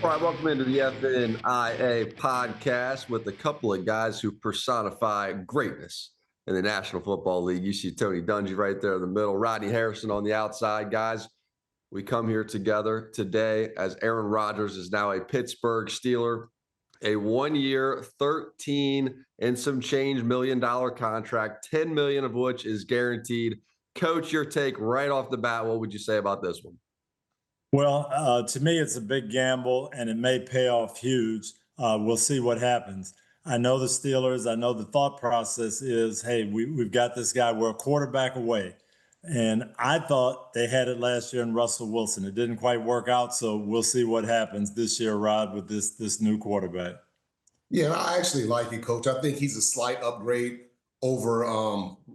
All right, welcome into the FNIA podcast with a couple of guys who personify greatness in the National Football League. You see Tony Dungy right there in the middle, Rodney Harrison on the outside. Guys, we come here together today as Aaron Rodgers is now a Pittsburgh Steeler, a 1 year, 13 and some change $1 million contract, $10 million of which is guaranteed. Coach, your take right off the bat, what would you say about this one? Well, to me, it's a big gamble, and it may pay off huge. We'll see what happens. I know the Steelers. I know the thought process is, hey, we've got this guy. We're a quarterback away. And I thought they had it last year in Russell Wilson. It didn't quite work out, so we'll see what happens this year, Rod, with this new quarterback. Yeah, I actually like it, Coach. I think he's a slight upgrade over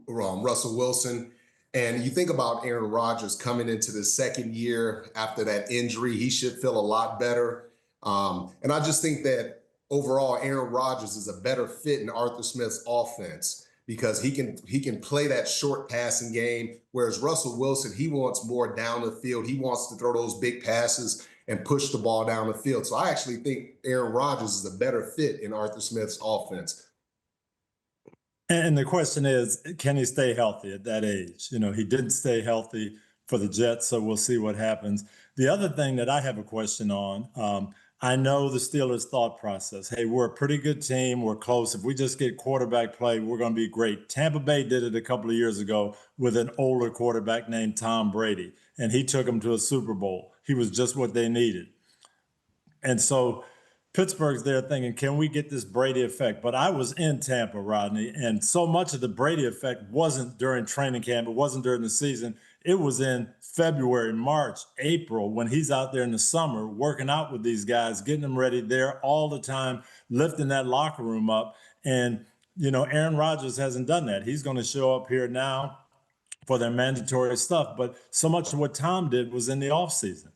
Russell Wilson. And you think about Aaron Rodgers coming into the second year after that injury, he should feel a lot better. And I just think that overall, Aaron Rodgers is a better fit in Arthur Smith's offense because he can play that short passing game, whereas Russell Wilson, he wants more down the field. He wants to throw those big passes and push the ball down the field. So I actually think Aaron Rodgers is a better fit in Arthur Smith's offense. And the question is, can he stay healthy at that age? You know, he didn't stay healthy for the Jets, so we'll see what happens. The other thing that I have a question on, I know the Steelers' thought process. Hey, we're a pretty good team. We're close. If we just get quarterback play, we're going to be great. Tampa Bay did it a couple of years ago with an older quarterback named Tom Brady, and he took them to a Super Bowl. He was just what they needed. And so Pittsburgh's there thinking, can we get this Brady effect? But I was in Tampa, Rodney, and so much of the Brady effect wasn't during training camp. It wasn't during the season. It was in February, March, April, when he's out there in the summer working out with these guys, getting them ready there all the time, lifting that locker room up. And, you know, Aaron Rodgers hasn't done that. He's going to show up here now for their mandatory stuff. But so much of what Tom did was in the offseason.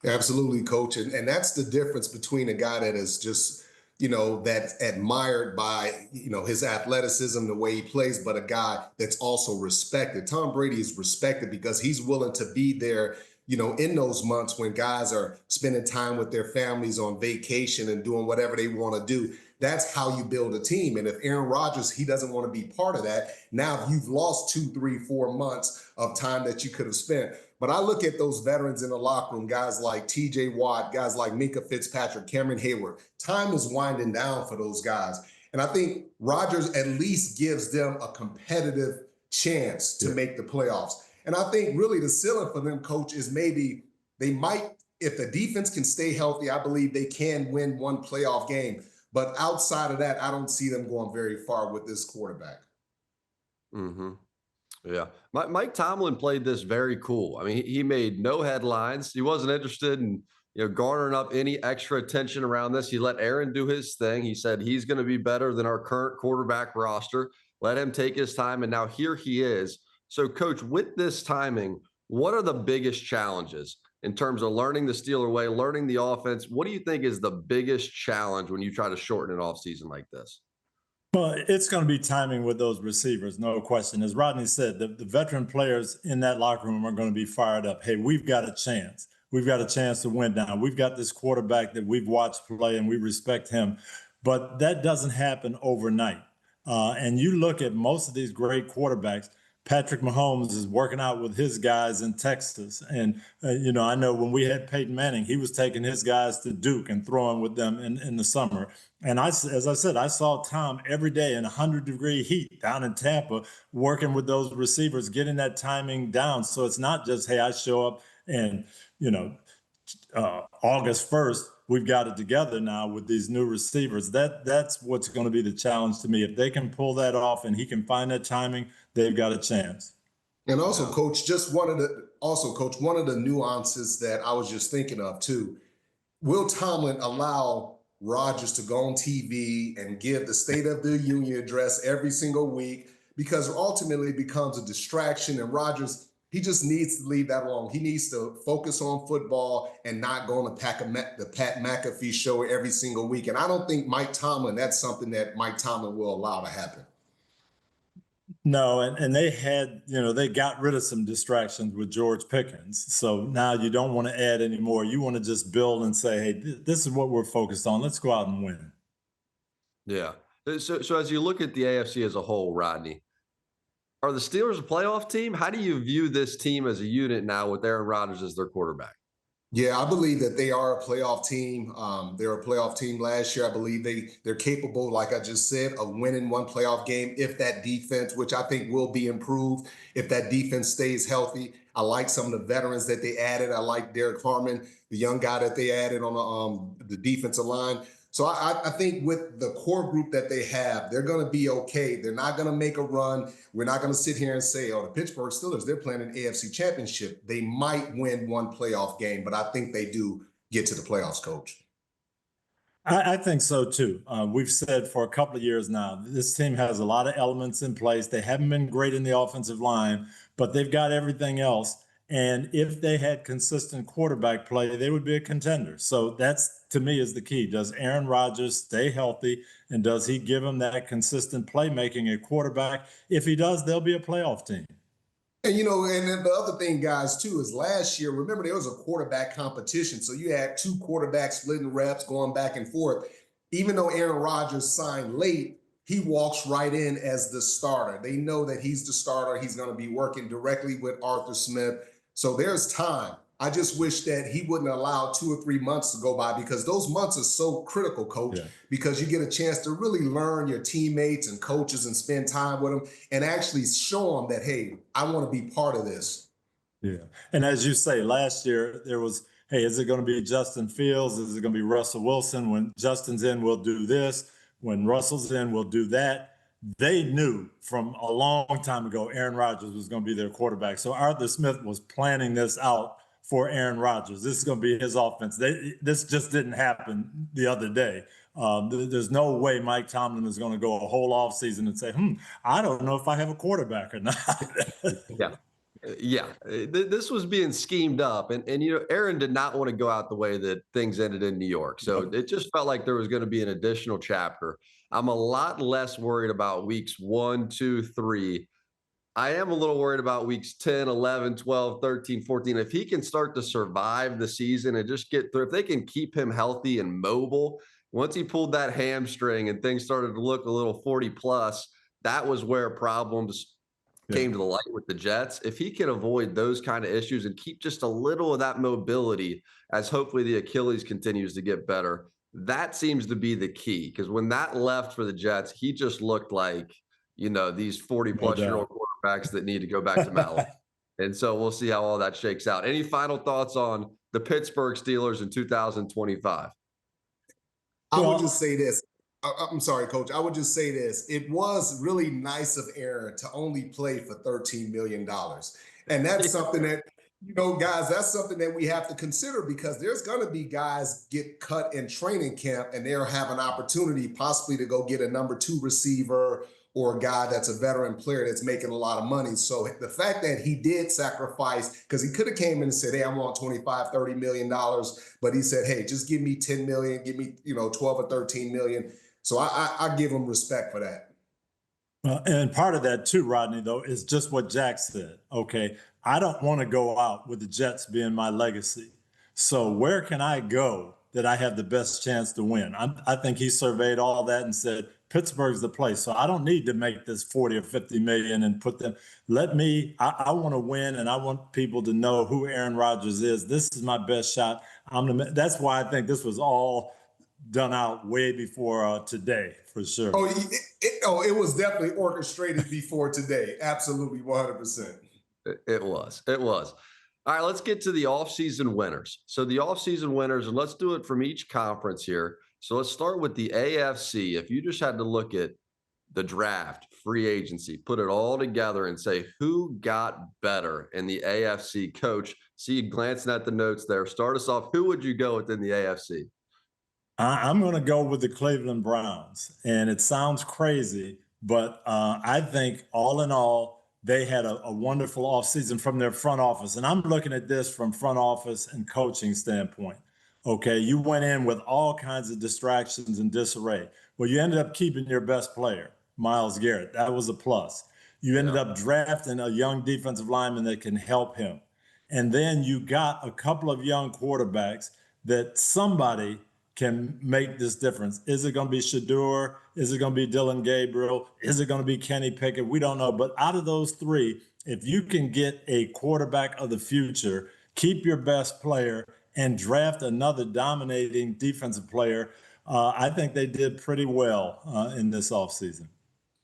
Absolutely, Coach. And that's the difference between a guy that is just, that's admired by, his athleticism, the way he plays, but a guy that's also respected. Tom Brady is respected because he's willing to be there, in those months when guys are spending time with their families on vacation and doing whatever they want to do. That's how you build a team. And if Aaron Rodgers, he doesn't want to be part of that. Now, if you've lost 2, 3, 4 months of time that you could have spent. But I look at those veterans in the locker room, guys like TJ Watt, guys like Minka Fitzpatrick, Cameron Hayward. Time is winding down for those guys. And I think Rodgers at least gives them a competitive chance to make the playoffs. And I think really the ceiling for them, Coach, is maybe they might, if the defense can stay healthy, I believe they can win one playoff game. But outside of that, I don't see them going very far with this quarterback. Mm-hmm. Yeah. Mike Tomlin played this very cool. I mean, he made no headlines. He wasn't interested in, garnering up any extra attention around this. He let Aaron do his thing. He said he's going to be better than our current quarterback roster. Let him take his time. And now here he is. So, Coach, with this timing, what are the biggest challenges in terms of learning the Steeler way, learning the offense? What do you think is the biggest challenge when you try to shorten an offseason like this? Well, it's going to be timing with those receivers, no question. As Rodney said, the veteran players in that locker room are going to be fired up. Hey, we've got a chance. We've got a chance to win now. We've got this quarterback that we've watched play and we respect him. But that doesn't happen overnight. And you look at most of these great quarterbacks, Patrick Mahomes is working out with his guys in Texas. And, I know when we had Peyton Manning, he was taking his guys to Duke and throwing with them in the summer. And as I said, I saw Tom every day in 100-degree heat down in Tampa, working with those receivers, getting that timing down. So it's not just, hey, I show up and, August 1st, we've got it together now with these new receivers. That's what's going to be the challenge to me. If they can pull that off and he can find that timing, they've got a chance. And also, Coach, one of the nuances that I was just thinking of too, will Tomlin allow Rodgers to go on TV and give the State of the Union address every single week? Because ultimately it becomes a distraction, and Rodgers, he just needs to leave that alone. He needs to focus on football and not go on the Pat McAfee show every single week. And I don't think that's something that Mike Tomlin will allow to happen. No, and they had, they got rid of some distractions with George Pickens. So now you don't want to add any more. You want to just build and say, hey, this is what we're focused on. Let's go out and win. Yeah. So as you look at the AFC as a whole, Rodney, are the Steelers a playoff team? How do you view this team as a unit now with Aaron Rodgers as their quarterback? Yeah, I believe that they are a playoff team. They're a playoff team last year. I believe they're capable, like I just said, of winning one playoff game if that defense, which I think will be improved, if that defense stays healthy. I like some of the veterans that they added. I like Derek Harmon, the young guy that they added on the defensive line. So I think with the core group that they have, they're going to be okay. They're not going to make a run. We're not going to sit here and say, oh, the Pittsburgh Steelers, they're playing an AFC championship. They might win one playoff game, but I think they do get to the playoffs, Coach. I think so too. We've said for a couple of years now, this team has a lot of elements in place. They haven't been great in the offensive line, but they've got everything else. And if they had consistent quarterback play, they would be a contender. So that's, to me, is the key. Does Aaron Rodgers stay healthy, and does he give them that consistent playmaking at quarterback? If he does, they'll be a playoff team. And and then the other thing, guys, too, is last year, remember, there was a quarterback competition. So you had two quarterbacks splitting reps, going back and forth. Even though Aaron Rodgers signed late, he walks right in as the starter. They know that he's the starter. He's going to be working directly with Arthur Smith. So there's time. I just wish that he wouldn't allow 2 or 3 months to go by, because those months are so critical, Coach, because you get a chance to really learn your teammates and coaches and spend time with them and actually show them that, hey, I want to be part of this. Yeah. And as you say, last year there was, hey, is it going to be Justin Fields? Is it going to be Russell Wilson? When Justin's in, we'll do this. When Russell's in, we'll do that. They knew from a long time ago Aaron Rodgers was going to be their quarterback. So Arthur Smith was planning this out for Aaron Rodgers. This is going to be his offense. This just didn't happen the other day. There's no way Mike Tomlin is going to go a whole offseason and say, I don't know if I have a quarterback or not. Yeah. Yeah, this was being schemed up, and Aaron did not want to go out the way that things ended in New York. So it just felt like there was going to be an additional chapter. I'm a lot less worried about weeks 1, 2, 3. I am a little worried about weeks 10, 11, 12, 13, 14. If he can start to survive the season and just get through, if they can keep him healthy and mobile, once he pulled that hamstring and things started to look a little 40 plus, that was where problems came to the light with the Jets. If he can avoid those kind of issues and keep just a little of that mobility as hopefully the Achilles continues to get better, that seems to be the key. Because when that left for the Jets, he just looked like, these 40-plus-year-old quarterbacks that need to go back to MetLife. And so we'll see how all that shakes out. Any final thoughts on the Pittsburgh Steelers in 2025? I would just say this. I'm sorry, Coach. I would just say this. It was really nice of Aaron to only play for $13 million. And that's something that, guys, that's something that we have to consider, because there's going to be guys get cut in training camp and they'll have an opportunity possibly to go get a number 2 receiver or a guy that's a veteran player that's making a lot of money. So the fact that he did sacrifice, because he could have came in and said, hey, I want $25, $30 million. But he said, hey, just give me 10 million, give me, 12 or 13 million. So I give him respect for that. And part of that too, Rodney, though, is just what Jack said. Okay, I don't want to go out with the Jets being my legacy. So where can I go that I have the best chance to win? I think he surveyed all that and said, Pittsburgh's the place. So I don't need to make this 40 or 50 million and put them. I want to win, and I want people to know who Aaron Rodgers is. This is my best shot. That's why I think this was all done out way before today, for sure. It was definitely orchestrated before today. Absolutely, 100%. It was. All right, let's get to the offseason winners. So the offseason winners, and let's do it from each conference here. So let's start with the AFC. If you just had to look at the draft, free agency, put it all together and say who got better in the AFC, Coach, see you glancing at the notes there. Start us off. Who would you go within the AFC? I'm going to go with the Cleveland Browns. And it sounds crazy, but I think all in all, they had a wonderful offseason from their front office. And I'm looking at this from front office and coaching standpoint. Okay, you went in with all kinds of distractions and disarray. Well, you ended up keeping your best player, Myles Garrett. That was a plus. You ended up drafting a young defensive lineman that can help him. And then you got a couple of young quarterbacks that somebody can make this difference. Is it going to be Shador? Is it going to be Dylan Gabriel? Is it going to be Kenny Pickett? We don't know. But out of those three, if you can get a quarterback of the future, keep your best player, and draft another dominating defensive player, I think they did pretty well in this offseason.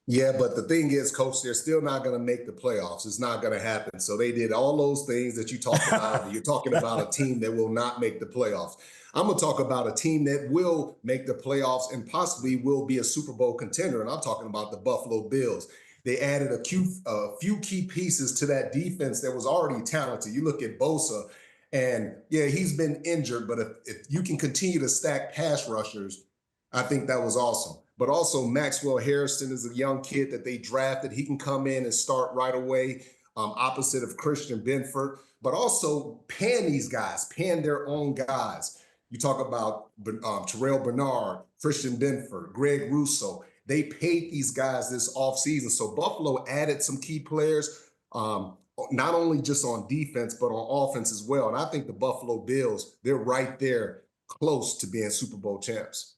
Yeah, but the thing is, Coach, they're still not going to make the playoffs. It's not going to happen. So they did all those things that you talked about. You're talking about a team that will not make the playoffs. I'm going to talk about a team that will make the playoffs and possibly will be a Super Bowl contender. And I'm talking about the Buffalo Bills. They added a few key pieces to that defense that was already talented. You look at Bosa, and yeah, he's been injured, but if you can continue to stack pass rushers, I think that was awesome. But also Maxwell Harrison is a young kid that they drafted. He can come in and start right away, opposite of Christian Benford. But also pan these guys, pan their own guys. You talk about Terrell Bernard, Christian Benford, Greg Russo. They paid these guys this offseason. So Buffalo added some key players, not only just on defense, but on offense as well. And I think the Buffalo Bills, they're right there close to being Super Bowl champs.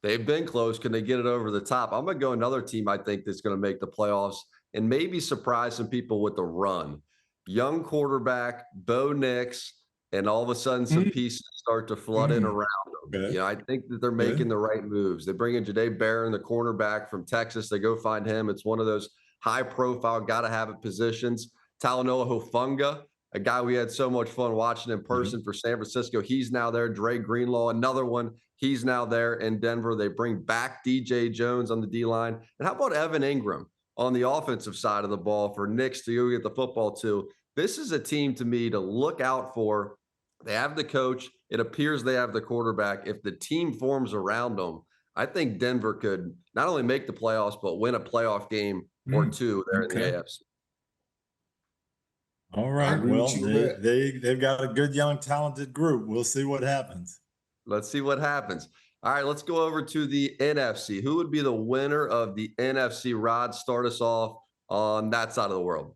They've been close. Can they get it over the top? I'm going to go another team I think that's going to make the playoffs and maybe surprise some people with the run. Young quarterback, Bo Nix, and all of a sudden some pieces start to flood in around them. Okay. You know, I think that they're making the right moves. They bring in Jahdae Barron, the cornerback from Texas. They go find him. It's one of those high-profile, got-to-have-it positions. Talanoa Hufanga, a guy we had so much fun watching in person for San Francisco. He's now there. Dre Greenlaw, another one. He's now there in Denver. They bring back DJ Jones on the D-line. And how about Evan Ingram on the offensive side of the ball for Knicks to go get the football to? This is a team to me to look out for. They have the coach. It appears they have the quarterback. If the team forms around them, I think Denver could not only make the playoffs, but win a playoff game or two there in the AFC. All right. Well, they've got a good, young, talented group. We'll see what happens. Let's see what happens. All right, let's go over to the NFC. Who would be the winner of the NFC? Rod, start us off on that side of the world.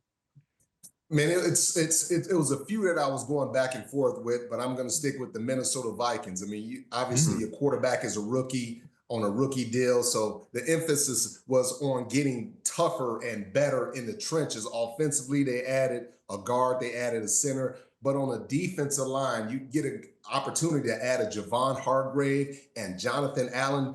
Man, it was a few that I was going back and forth with, but I'm going to stick with the Minnesota Vikings. I mean, obviously your quarterback is a rookie on a rookie deal, so the emphasis was on getting tougher and better in the trenches. Offensively, they added a guard, they added a center, but on a defensive line, you get an opportunity to add a Javon Hargrave and Jonathan Allen.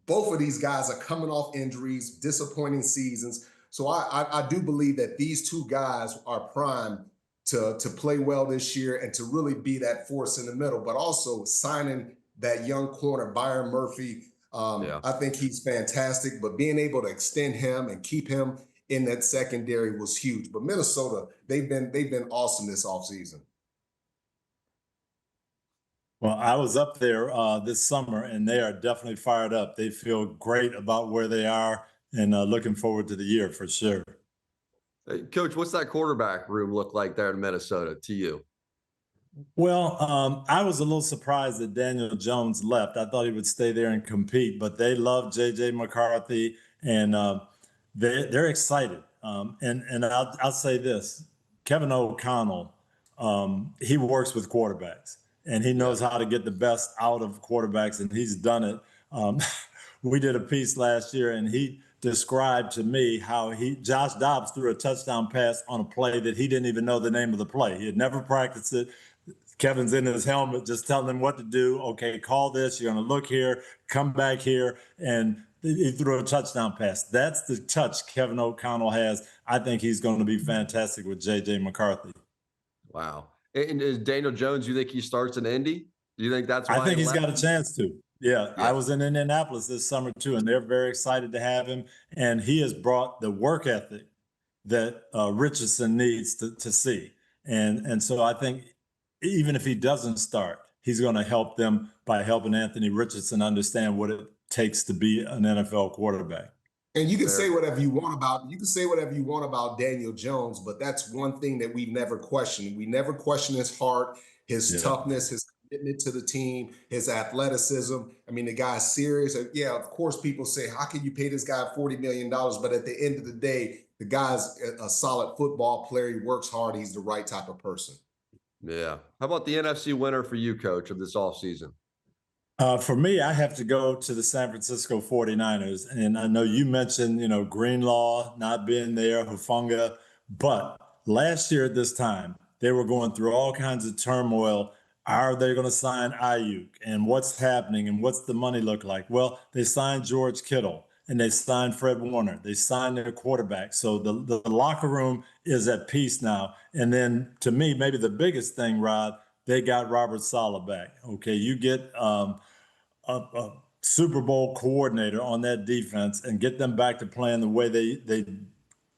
Both of these guys are coming off injuries, disappointing seasons. So I do believe that these two guys are primed to play well this year and to really be that force in the middle, but also signing that young corner, Byron Murphy. I think he's fantastic, but being able to extend him and keep him in that secondary was huge. But Minnesota, they've been awesome this offseason. Well, I was up there this summer, and they are definitely fired up. They feel great about where they are and looking forward to the year for sure. Hey, Coach, what's that quarterback room look like there in Minnesota to you? Well, I was a little surprised that Daniel Jones left. I thought he would stay there and compete, but they love J.J. McCarthy, and they're excited. And I'll say this, Kevin O'Connell, he works with quarterbacks, and he knows how to get the best out of quarterbacks, and he's done it. We did a piece last year, and he described to me how Josh Dobbs threw a touchdown pass on a play that he didn't even know the name of the play. He had never practiced it. Kevin's in his helmet just telling him what to do. Okay, call this. You're going to look here, come back here. And he threw a touchdown pass. That's the touch Kevin O'Connell has. I think he's going to be fantastic with J.J. McCarthy. Wow. And is Daniel Jones, you think he starts in Indy? Do you think that's why I think he's got a chance to. Yeah, Yeah. I was in Indianapolis this summer too, and they're very excited to have him. And he has brought the work ethic that Richardson needs to see. And so I think even if he doesn't start, he's going to help them by helping Anthony Richardson understand what it takes to be an NFL quarterback. And you can say whatever you want about Daniel Jones, but that's one thing that we've never questioned. We never question his heart, his toughness, his commitment to the team, his athleticism. I mean, the guy's serious. Yeah, of course, people say, how can you pay this guy $40 million? But at the end of the day, the guy's a solid football player. He works hard. He's the right type of person. Yeah. How about the NFC winner for you, coach, of this offseason? For me, I have to go to the San Francisco 49ers. And I know you mentioned, Greenlaw not being there, Hufanga, but last year at this time, they were going through all kinds of turmoil. Are they going to sign Ayuk? And what's happening? And what's the money look like? Well, they signed George Kittle and they signed Fred Warner. They signed their quarterback. So the locker room is at peace now. And then to me, maybe the biggest thing, Rod, they got Robert Saleh back. Okay, you get a Super Bowl coordinator on that defense and get them back to playing the way they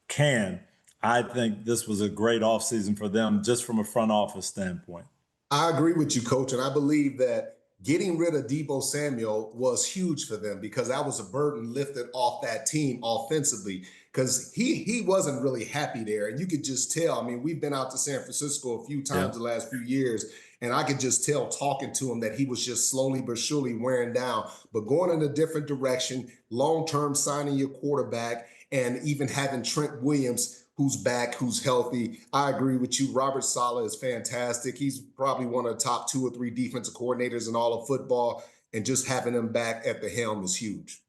can. I think this was a great offseason for them just from a front office standpoint. I agree with you, coach. And I believe that getting rid of Deebo Samuel was huge for them because that was a burden lifted off that team offensively because he wasn't really happy there. And you could just tell. I mean, we've been out to San Francisco a few times the last few years, and I could just tell talking to him that he was just slowly but surely wearing down, but going in a different direction, long-term signing your quarterback, and even having Trent Williams who's back, who's healthy. I agree with you. Robert Saleh is fantastic. He's probably one of the top 2 or 3 defensive coordinators in all of football, and just having him back at the helm is huge.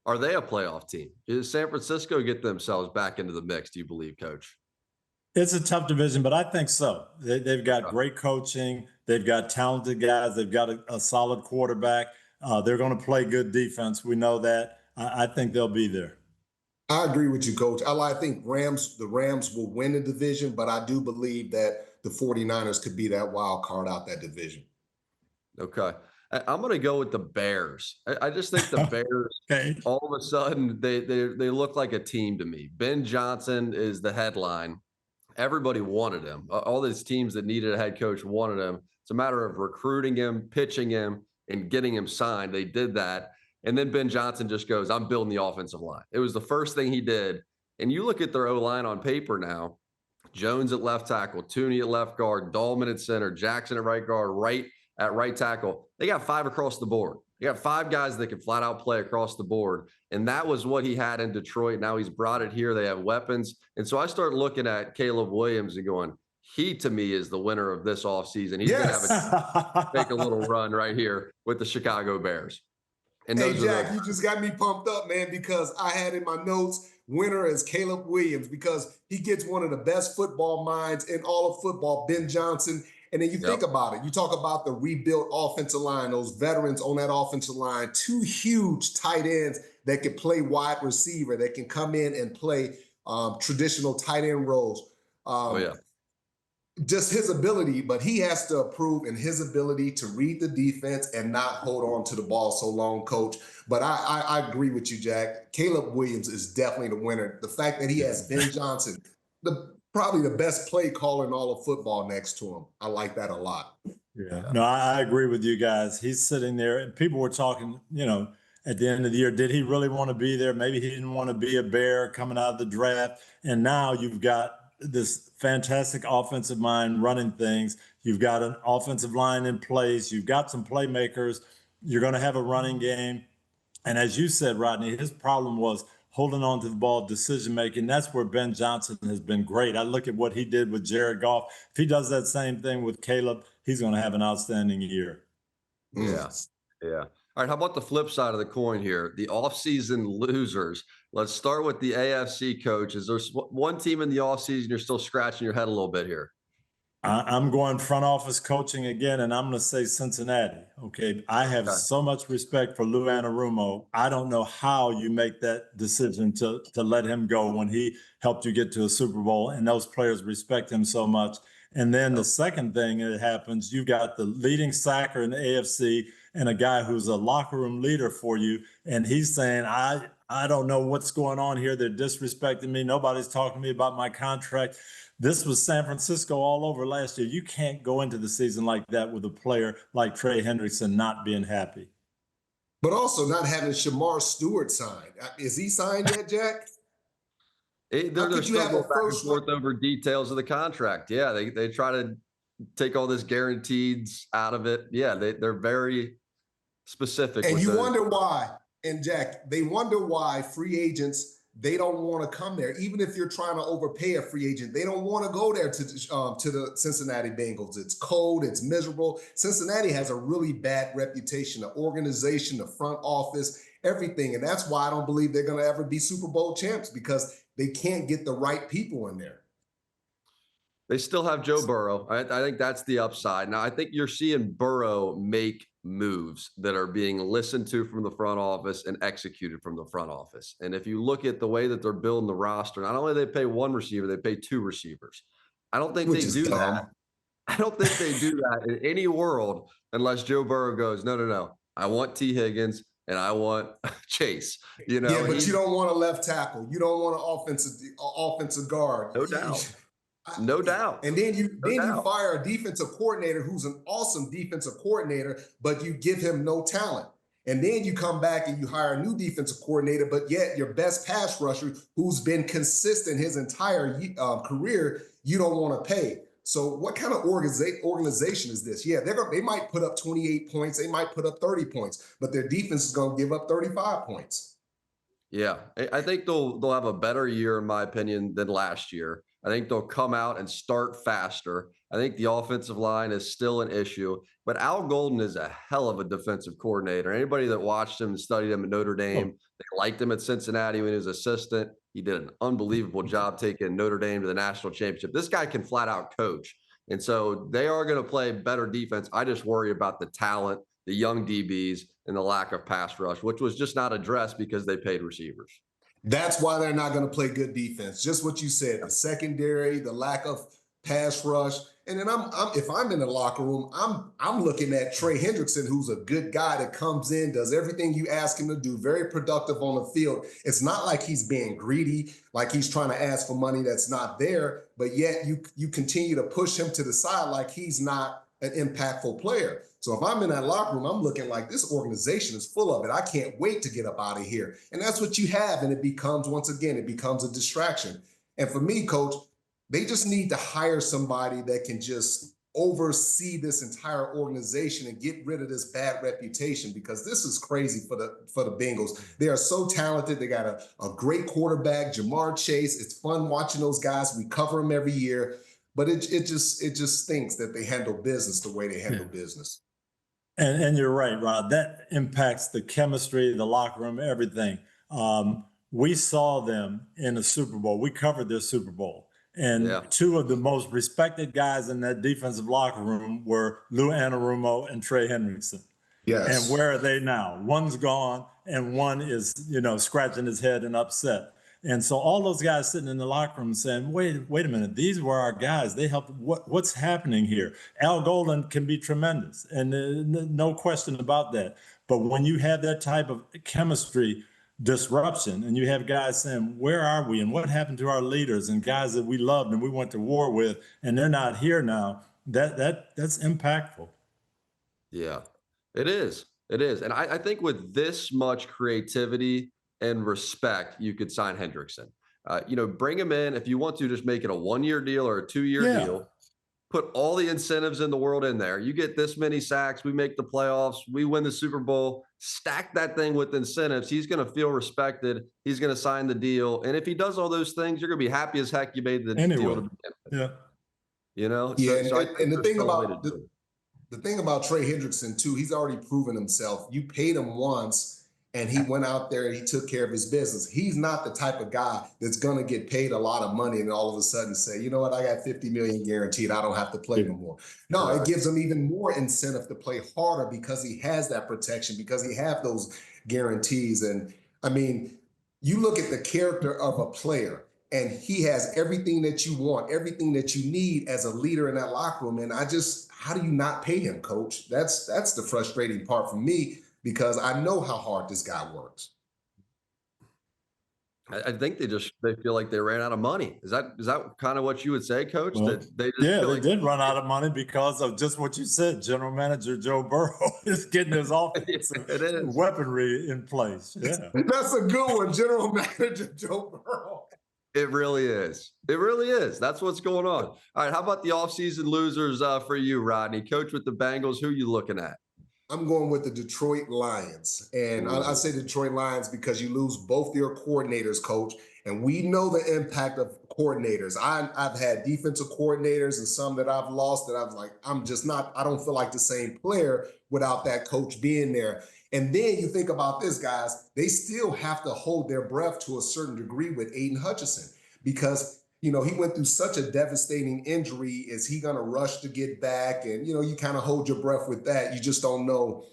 Are they a playoff team? Does San Francisco get themselves back into the mix, do you believe, coach? It's a tough division, but I think so. They've got great coaching. They've got talented guys. They've got a solid quarterback. They're going to play good defense. We know that. I think they'll be there. I agree with you, coach. I think the Rams will win the division, but I do believe that the 49ers could be that wild card out that division. Okay. I'm going to go with the Bears. I just think the Bears, Okay. all of a sudden, they look like a team to me. Ben Johnson is the headline. Everybody wanted him. All these teams that needed a head coach wanted him. It's a matter of recruiting him, pitching him, and getting him signed. They did that. And then Ben Johnson just goes, I'm building the offensive line. It was the first thing he did. And you look at their O-line on paper now, Jones at left tackle, Tooney at left guard, Dahlman at center, Jackson at right guard, Wright at right tackle. They got 5 across the board. They got 5 guys that can flat out play across the board. And that was what he had in Detroit. Now he's brought it here. They have weapons. And so I start looking at Caleb Williams and going, he, to me, is the winner of this offseason. He's going to make a little run right here with the Chicago Bears. And hey, Jack, you just got me pumped up, man, because I had in my notes winner is Caleb Williams because he gets one of the best football minds in all of football, Ben Johnson. And then you think about it. You talk about the rebuilt offensive line, those veterans on that offensive line, 2 huge tight ends that can play wide receiver, that can come in and play traditional tight end roles. Just his ability, but he has to improve in his ability to read the defense and not hold on to the ball so long, coach. But I agree with you, Jack. Caleb Williams is definitely the winner. The fact that he has Ben Johnson, probably the best play caller in all of football next to him. I like that a lot. Yeah. No, I agree with you guys. He's sitting there and people were talking, at the end of the year, did he really want to be there? Maybe he didn't want to be a Bear coming out of the draft. And now you've got this fantastic offensive mind running things. You've got an offensive line in place. You've got some playmakers. You're going to have a running game. And as you said, Rodney, his problem was holding on to the ball, decision-making. That's where Ben Johnson has been great. I look at what he did with Jared Goff. If he does that same thing with Caleb, he's going to have an outstanding year. Yeah. All right, how about the flip side of the coin here? The offseason losers. Let's start with the AFC, coach. Is there one team in the offseason you're still scratching your head a little bit here? I'm going front office coaching again, and I'm going to say Cincinnati. Okay, I have so much respect for Lou Anarumo. I don't know how you make that decision to let him go when he helped you get to a Super Bowl, and those players respect him so much. And then the second thing that happens, you got the leading sacker in the AFC and a guy who's a locker room leader for you, and he's saying, I don't know what's going on here. They're disrespecting me. Nobody's talking to me about my contract. This was San Francisco all over last year. You can't go into the season like that with a player like Trey Hendrickson not being happy. But also not having Shamar Stewart signed. Is he signed yet, Jack? They're still going back and forth over details of the contract. Yeah, they try to take all this guaranteeds out of it. Yeah, they're very specific. And with you those. wonder why. And Jack, they wonder why free agents, they don't want to come there. Even if you're trying to overpay a free agent, they don't want to go there to the Cincinnati Bengals. It's cold, it's miserable. Cincinnati has a really bad reputation, the organization, the front office, everything. And that's why I don't believe they're going to ever be Super Bowl champs, because they can't get the right people in there. They still have Joe Burrow. I think that's the upside. Now, I think you're seeing Burrow make moves that are being listened to from the front office and executed from the front office. And if you look at the way that they're building the roster, not only do they pay one receiver, they pay two receivers. I don't think Which they is do dumb. that. I don't think they do that in any world unless Joe Burrow goes, no. I want T. Higgins and I want Chase. You know, Yeah, but you don't want a left tackle. You don't want an offensive guard. No doubt. No doubt. And then you doubt. fire a defensive coordinator who's an awesome defensive coordinator, but you give him no talent. And then you come back and you hire a new defensive coordinator, but yet your best pass rusher, who's been consistent his entire career, you don't want to pay. So what kind of organization is this? Yeah, they might put up 28 points. They might put up 30 points, but their defense is going to give up 35 points. Yeah, I think they'll have a better year, in my opinion, than last year. I think they'll come out and start faster. I think the offensive line is still an issue, but Al Golden is a hell of a defensive coordinator. Anybody that watched him and studied him at Notre Dame, they liked him at Cincinnati when he was assistant. He did an unbelievable job taking Notre Dame to the national championship. This guy can flat out coach. And so they are going to play better defense. I just worry about the talent, the young DBs, and the lack of pass rush, which was just not addressed because they paid receivers. That's why they're not going to play good defense. Just what you said, the secondary, the lack of pass rush. And then if I'm in the locker room, I'm looking at Trey Hendrickson, who's a good guy that comes in, does everything you ask him to do, very productive on the field. It's not like he's being greedy, like he's trying to ask for money that's not there, but yet you continue to push him to the side like he's not an impactful player. So if I'm in that locker room, I'm looking like this organization is full of it. I can't wait to get up out of here. And that's what you have. And it becomes, once again, it becomes a distraction. And for me, Coach, they just need to hire somebody that can just oversee this entire organization and get rid of this bad reputation, because this is crazy for the Bengals. They are so talented. They got a great quarterback, Jamar Chase. It's fun watching those guys. We cover them every year. But it just stinks that they handle business the way they handle business. And you're right, Rod. That impacts the chemistry, the locker room, everything. We saw them in the Super Bowl. We covered their Super Bowl. And two of the most respected guys in that defensive locker room were Lou Anarumo and Trey Hendrickson. Yes. And where are they now? One's gone and one is, scratching his head and upset. And so all those guys sitting in the locker room saying, wait a minute, these were our guys. They helped. What's happening here? Al Golden can be tremendous, and no question about that. But when you have that type of chemistry disruption and you have guys saying, where are we and what happened to our leaders and guys that we loved and we went to war with, and they're not here now, that's impactful. Yeah, it is. It is. And I think with this much creativity and respect, you could sign Hendrickson. Bring him in. If you want to, just make it a 1-year deal or a 2-year deal. Put all the incentives in the world in there. You get this many sacks, we make the playoffs, we win the Super Bowl. Stack that thing with incentives. He's going to feel respected. He's going to sign the deal. And if he does all those things, you're going to be happy as heck you made the deal to begin with. And the thing about Trey Hendrickson too, he's already proven himself. You paid him once and he went out there and he took care of his business. He's not the type of guy that's going to get paid a lot of money and all of a sudden say, you know what, I got $50 million guaranteed. I don't have to play no more. No, it gives him even more incentive to play harder because he has that protection, because he has those guarantees. And I mean, you look at the character of a player and he has everything that you want, everything that you need as a leader in that locker room. And how do you not pay him, Coach? That's the frustrating part for me, because I know how hard this guy works. I think they feel like they ran out of money. Is that kind of what you would say, Coach? Well, that they did run out of money because of just what you said. General Manager Joe Burrow is getting his offensive weaponry in place. Yeah, that's a good one, General Manager Joe Burrow. It really is. It really is. That's what's going on. All right. How about the offseason losers for you, Rodney? Coach with the Bengals. Who you looking at? I'm going with the Detroit Lions. And I say Detroit Lions because you lose both your coordinators, coach. And we know the impact of coordinators. I've had defensive coordinators and some that I've lost that I was like, I don't feel like the same player without that coach being there. And then you think about this, guys, they still have to hold their breath to a certain degree with Aiden Hutchinson because he went through such a devastating injury. Is he going to rush to get back? And, you kind of hold your breath with that. You just don't know,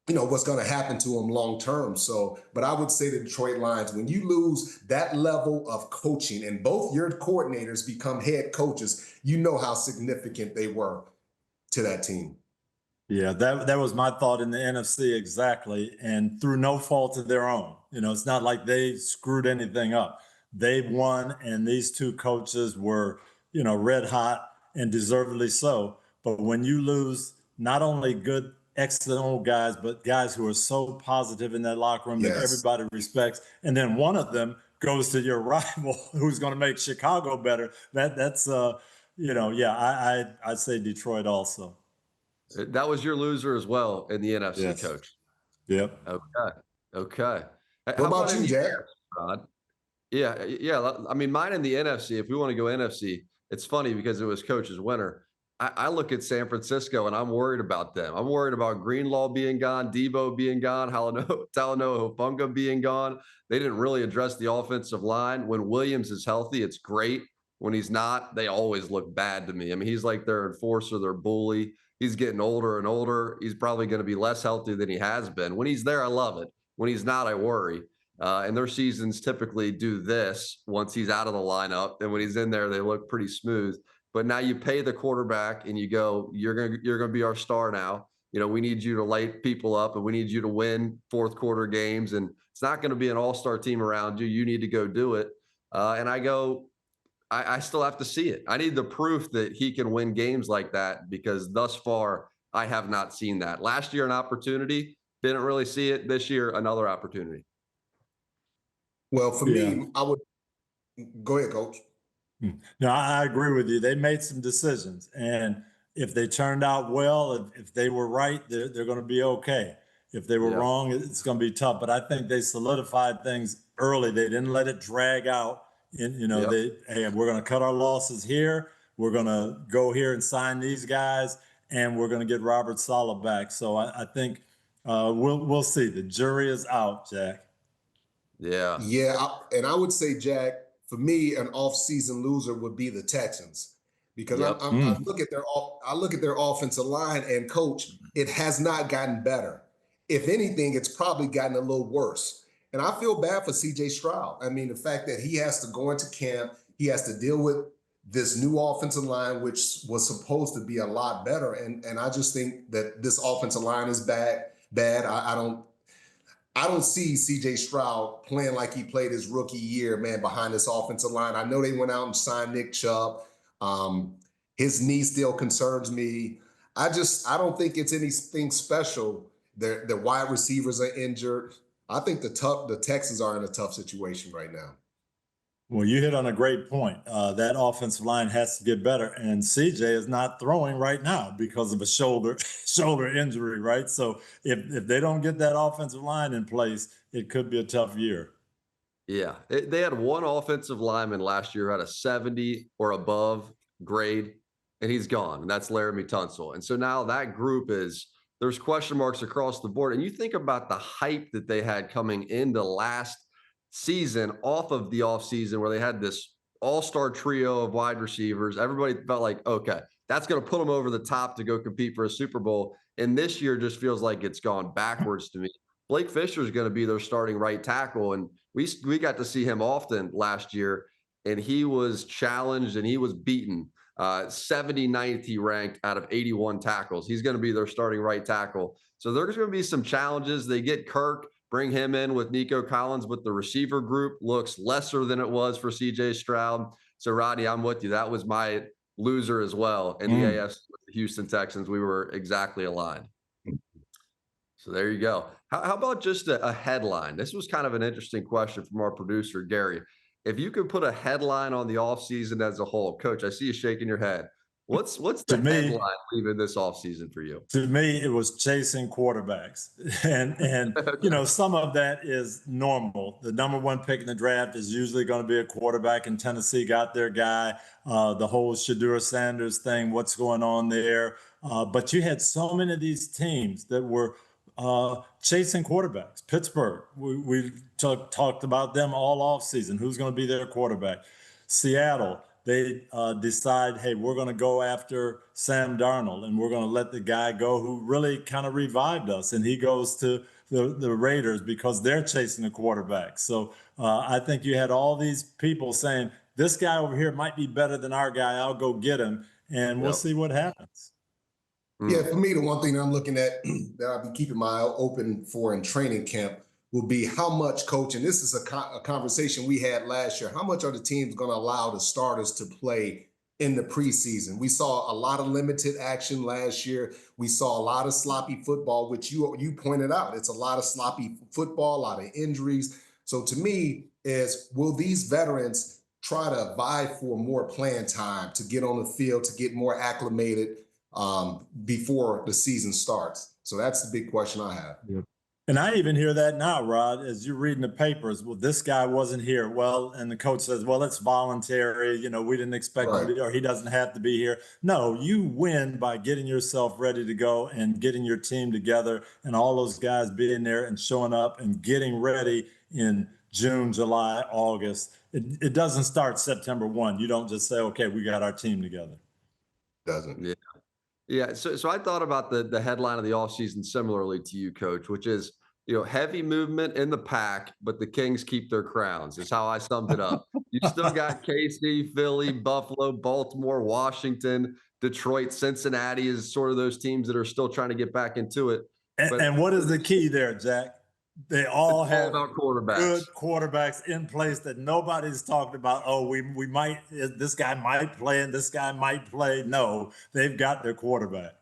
what's going to happen to him long term. So, but I would say the Detroit Lions, when you lose that level of coaching and both your coordinators become head coaches, you know how significant they were to that team. Yeah, that was my thought in the NFC exactly. And through no fault of their own. It's not like they screwed anything up. They won, and these two coaches were, red hot and deservedly so. But when you lose not only good, excellent old guys, but guys who are so positive in that locker room that everybody respects, and then one of them goes to your rival who's going to make Chicago better, that's I'd say Detroit also. That was your loser as well in the NFC, Yes. Coach. Yep. Okay. What about you, Jack? Rod? Yeah. I mean, mine in the NFC, if we want to go NFC, it's funny because it was Coach's winner. I look at San Francisco and I'm worried about them. I'm worried about Greenlaw being gone, Debo being gone, Talanoa Hufanga being gone. They didn't really address the offensive line. When Williams is healthy, it's great. When he's not, they always look bad to me. I mean, he's like their enforcer, their bully. He's getting older and older. He's probably going to be less healthy than he has been. When he's there, I love it. When he's not, I worry. And their seasons typically do this once he's out of the lineup. And when he's in there, they look pretty smooth. But now you pay the quarterback and you go, you're gonna be our star now. We need you to light people up and we need you to win fourth quarter games. And it's not going to be an all-star team around you. You need to go do it. And I go, I still have to see it. I need the proof that he can win games like that because thus far I have not seen that. Last year, an opportunity, didn't really see it. This year, another opportunity. Well, for me, I would go ahead, Coach. No, I agree with you. They made some decisions, and if they turned out well, if they were right, they're going to be okay. If they were wrong, it's going to be tough. But I think they solidified things early. They didn't let it drag out. And hey, we're going to cut our losses here. We're going to go here and sign these guys, and we're going to get Robert Saleh back. So I think we'll see. The jury is out, Jack. Yeah, and I would say, Jack, for me, an off-season loser would be the Texans because I look at their offensive line and coach. It has not gotten better. If anything, it's probably gotten a little worse. And I feel bad for C.J. Stroud. I mean, the fact that he has to go into camp, he has to deal with this new offensive line, which was supposed to be a lot better. And I just think that this offensive line is bad. I don't see C.J. Stroud playing like he played his rookie year, man, behind this offensive line. I know they went out and signed Nick Chubb. His knee still concerns me. I don't think it's anything special. The wide receivers are injured. I think the Texans are in a tough situation right now. Well, you hit on a great point. That offensive line has to get better, and CJ is not throwing right now because of a shoulder injury, right? So if they don't get that offensive line in place, it could be a tough year. Yeah, they had one offensive lineman last year who had a 70 or above grade, and he's gone, and that's Laramie Tunsil. And so now that group there's question marks across the board. And you think about the hype that they had coming into last season off of the offseason where they had this all-star trio of wide receivers. Everybody felt like, okay, that's going to put them over the top to go compete for a Super Bowl. And this year just feels like it's gone backwards to me. Blake Fisher is going to be their starting right tackle. And we got to see him often last year, and he was challenged and he was beaten. 79th he ranked out of 81 tackles. He's going to be their starting right tackle. So there's going to be some challenges. They get Kirk, bring him in with Nico Collins, but the receiver group looks lesser than it was for CJ Stroud. So Rodney, I'm with you. That was my loser as well in the AFC with the Houston Texans. We were exactly aligned. So there you go. How about just a headline? This was kind of an interesting question from our producer, Gary. if you could put a headline on the offseason as a whole, Coach, I see you shaking your head. What's To the me, headline leaving this offseason for you? to me, it was chasing quarterbacks. And Okay. some of that is normal. The number one pick in the draft is usually going to be a quarterback, and Tennessee got their guy. The whole Shadur Sanders thing, what's going on there? But you had so many of these teams that were chasing quarterbacks. Pittsburgh, we talked about them all offseason. Who's going to be their quarterback? Seattle, they decide, hey, we're going to go after Sam Darnold, and we're going to let the guy go who really kind of revived us. And he goes to the Raiders because they're chasing the quarterback. So I think you had all these people saying, this guy over here might be better than our guy. I'll go get him, and we'll Yep. see what happens. Yeah, for me, the one thing that I'm looking at that I'll be keeping my eye open for in training camp will be how much, coach, and this is a conversation we had last year, how much are the teams going to allow the starters to play in the preseason? We saw a lot of limited action last year. We saw a lot of sloppy football, which you pointed out. It's a lot of sloppy football, a lot of injuries. So to me, will these veterans try to vie for more playing time to get on the field, to get more acclimated before the season starts? So that's the big question I have. Yep. And I even hear that now, Rod, as you're reading the papers. Well, this guy wasn't here. Well, and the coach says, well, it's voluntary. We didn't expect him to, or he doesn't have to be here. No, you win by getting yourself ready to go and getting your team together and all those guys being there and showing up and getting ready in June, July, August. It doesn't start September 1. You don't just say, okay, we got our team together. Doesn't. Yeah. Yeah. So I thought about the headline of the offseason similarly to you, Coach, which is, heavy movement in the pack, but the Kings keep their crowns, is how I summed it up. You still got KC, Philly, Buffalo, Baltimore, Washington, Detroit, Cincinnati is sort of those teams that are still trying to get back into it. And what is the key there, Jack? They all have about quarterbacks. Good quarterbacks in place that nobody's talking about. Oh, we might, this guy might play and this guy might play. No, they've got their quarterback.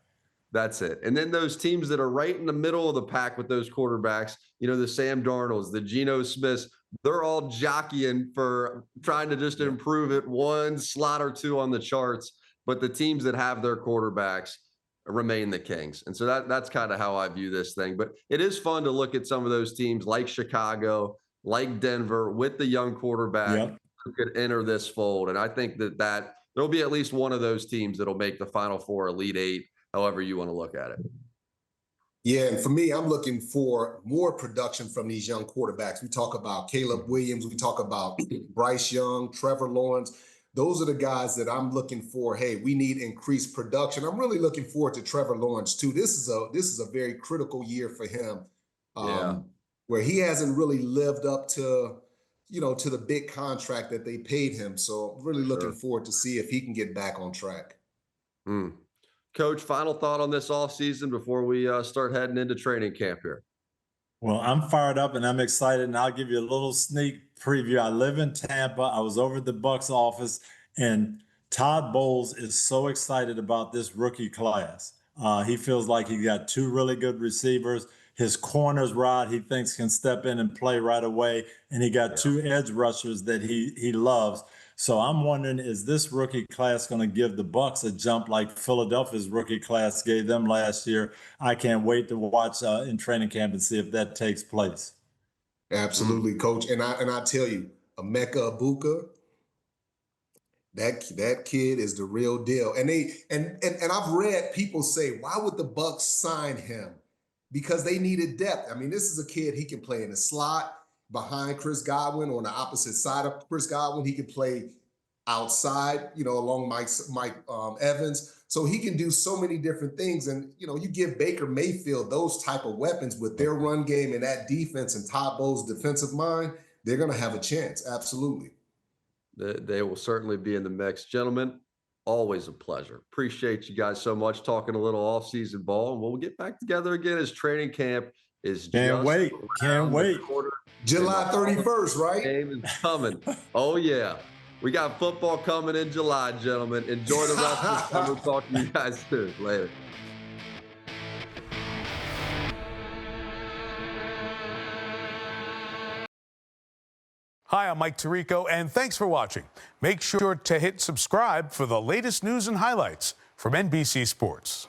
That's it. And then those teams that are right in the middle of the pack with those quarterbacks, the Sam Darnolds, the Geno Smiths, they're all jockeying for trying to just improve it one slot or two on the charts. But the teams that have their quarterbacks remain the Kings. And so that's kind of how I view this thing. But it is fun to look at some of those teams like Chicago, like Denver, with the young quarterback who could enter this fold. And I think that there'll be at least one of those teams that'll make the Final Four, Elite Eight, however you want to look at it. Yeah, and for me, I'm looking for more production from these young quarterbacks. We talk about Caleb Williams, we talk about Bryce Young, Trevor Lawrence. Those are the guys that I'm looking for. Hey, we need increased production. I'm really looking forward to Trevor Lawrence too. This is a very critical year for him, where he hasn't really lived up to to the big contract that they paid him. So I'm really looking forward to see if he can get back on track. Coach, final thought on this offseason before we start heading into training camp here. Well, I'm fired up and I'm excited, and I'll give you a little sneak preview. I live in Tampa. I was over at the Bucs office, and Todd Bowles is so excited about this rookie class. He feels like he got two really good receivers. His corners, Rod, he thinks can step in and play right away, and he got two edge rushers that he loves. So I'm wondering, is this rookie class going to give the Bucs a jump like Philadelphia's rookie class gave them last year? I can't wait to watch in training camp and see if that takes place. Absolutely, Coach. And I tell you, Emeka Egbuka, that kid is the real deal. And I've read people say, why would the Bucs sign him? Because they needed depth. I mean, this is a kid, he can play in the slot behind Chris Godwin, on the opposite side of Chris Godwin. He can play outside, along Mike Evans. So he can do so many different things. And, you give Baker Mayfield those type of weapons with their run game and that defense and Todd Bowles' defensive mind, they're going to have a chance. Absolutely. They will certainly be in the mix. Gentlemen, always a pleasure. Appreciate you guys so much talking a little off-season ball. And we'll get back together again as training camp is Can't wait. July 31st, right? Game is coming. Oh, yeah. We got football coming in July, gentlemen. Enjoy the rest of the summer. Talk to you guys soon. Later. Hi, I'm Mike Tirico, and thanks for watching. Make sure to hit subscribe for the latest news and highlights from NBC Sports.